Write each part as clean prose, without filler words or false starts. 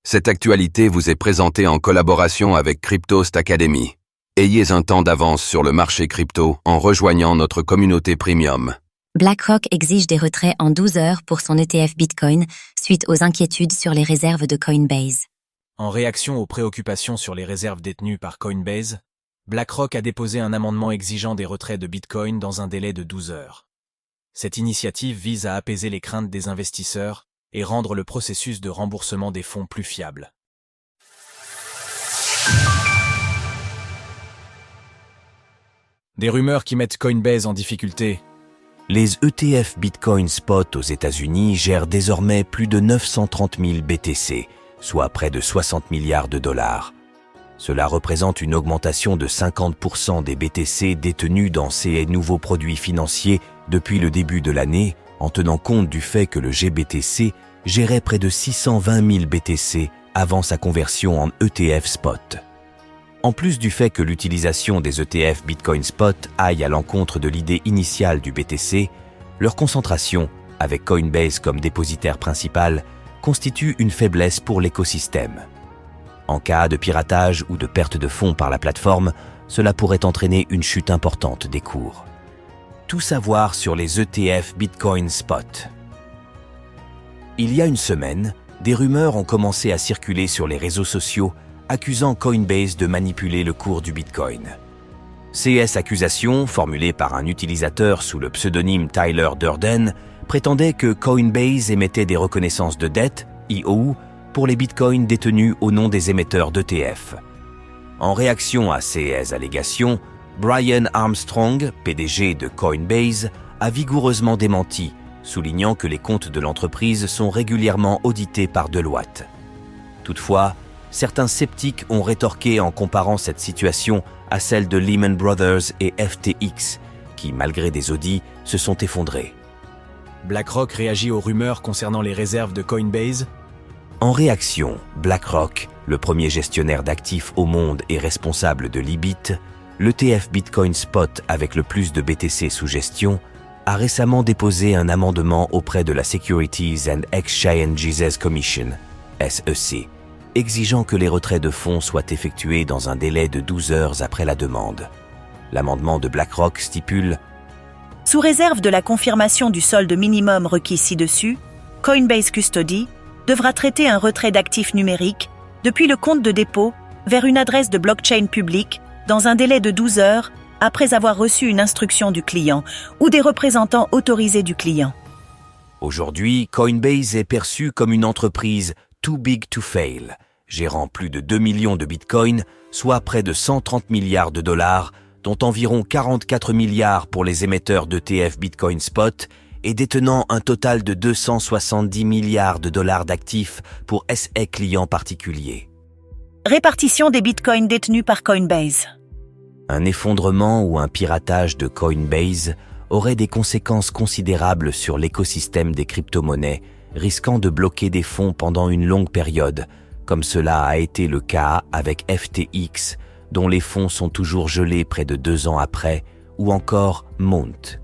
Cette actualité vous est présentée en collaboration avec Cryptost Academy. Ayez un temps d'avance sur le marché crypto en rejoignant notre communauté premium. BlackRock exige des retraits en 12 heures pour son ETF Bitcoin suite aux inquiétudes sur les réserves de Coinbase. En réaction aux préoccupations sur les réserves détenues par Coinbase, BlackRock a déposé un amendement exigeant des retraits de Bitcoin dans un délai de 12 heures. Cette initiative vise à apaiser les craintes des investisseurs et rendre le processus de remboursement des fonds plus fiable. Des rumeurs qui mettent Coinbase en difficulté. Les ETF Bitcoin Spot aux États-Unis gèrent désormais plus de 930 000 BTC, soit près de 60 milliards de dollars. Cela représente une augmentation de 50% des BTC détenus dans ces nouveaux produits financiers depuis le début de l'année, en tenant compte du fait que le GBTC gérait près de 620 000 BTC avant sa conversion en ETF Spot. En plus du fait que l'utilisation des ETF Bitcoin Spot aille à l'encontre de l'idée initiale du BTC, leur concentration, avec Coinbase comme dépositaire principal, constitue une faiblesse pour l'écosystème. En cas de piratage ou de perte de fonds par la plateforme, cela pourrait entraîner une chute importante des cours. Tout savoir sur les ETF Bitcoin Spot. Il y a une semaine, des rumeurs ont commencé à circuler sur les réseaux sociaux accusant Coinbase de manipuler le cours du Bitcoin. Ces accusations, formulées par un utilisateur sous le pseudonyme Tyler Durden, prétendaient que Coinbase émettait des reconnaissances de dette, IOU, pour les bitcoins détenus au nom des émetteurs d'ETF. En réaction à ces allégations, Brian Armstrong, PDG de Coinbase, a vigoureusement démenti, soulignant que les comptes de l'entreprise sont régulièrement audités par Deloitte. Toutefois, certains sceptiques ont rétorqué en comparant cette situation à celle de Lehman Brothers et FTX, qui, malgré des audits, se sont effondrés. BlackRock réagit aux rumeurs concernant les réserves de Coinbase. En réaction, BlackRock, le premier gestionnaire d'actifs au monde et responsable de l'EBIT, l'ETF Bitcoin Spot avec le plus de BTC sous gestion, a récemment déposé un amendement auprès de la Securities and Exchanges Commission, SEC, exigeant que les retraits de fonds soient effectués dans un délai de 12 heures après la demande. L'amendement de BlackRock stipule « Sous réserve de la confirmation du solde minimum requis ci-dessus, Coinbase Custody devra traiter un retrait d'actifs numériques depuis le compte de dépôt vers une adresse de blockchain publique dans un délai de 12 heures après avoir reçu une instruction du client ou des représentants autorisés du client. » Aujourd'hui, Coinbase est perçue comme une entreprise too big to fail, gérant plus de 2 millions de bitcoins, soit près de 130 milliards de dollars, dont environ 44 milliards pour les émetteurs d'ETF Bitcoin Spot et détenant un total de 270 milliards de dollars d'actifs pour SE clients particuliers. Répartition des bitcoins détenus par Coinbase. Un effondrement ou un piratage de Coinbase aurait des conséquences considérables sur l'écosystème des crypto-monnaies, risquant de bloquer des fonds pendant une longue période, comme cela a été le cas avec FTX, dont les fonds sont toujours gelés près de 2 ans après, ou encore Mount.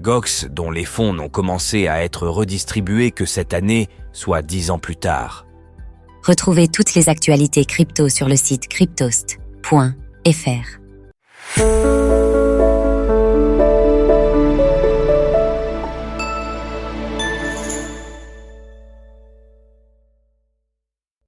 Gox, dont les fonds n'ont commencé à être redistribués que cette année, soit 10 ans plus tard. Retrouvez toutes les actualités crypto sur le site cryptost.fr.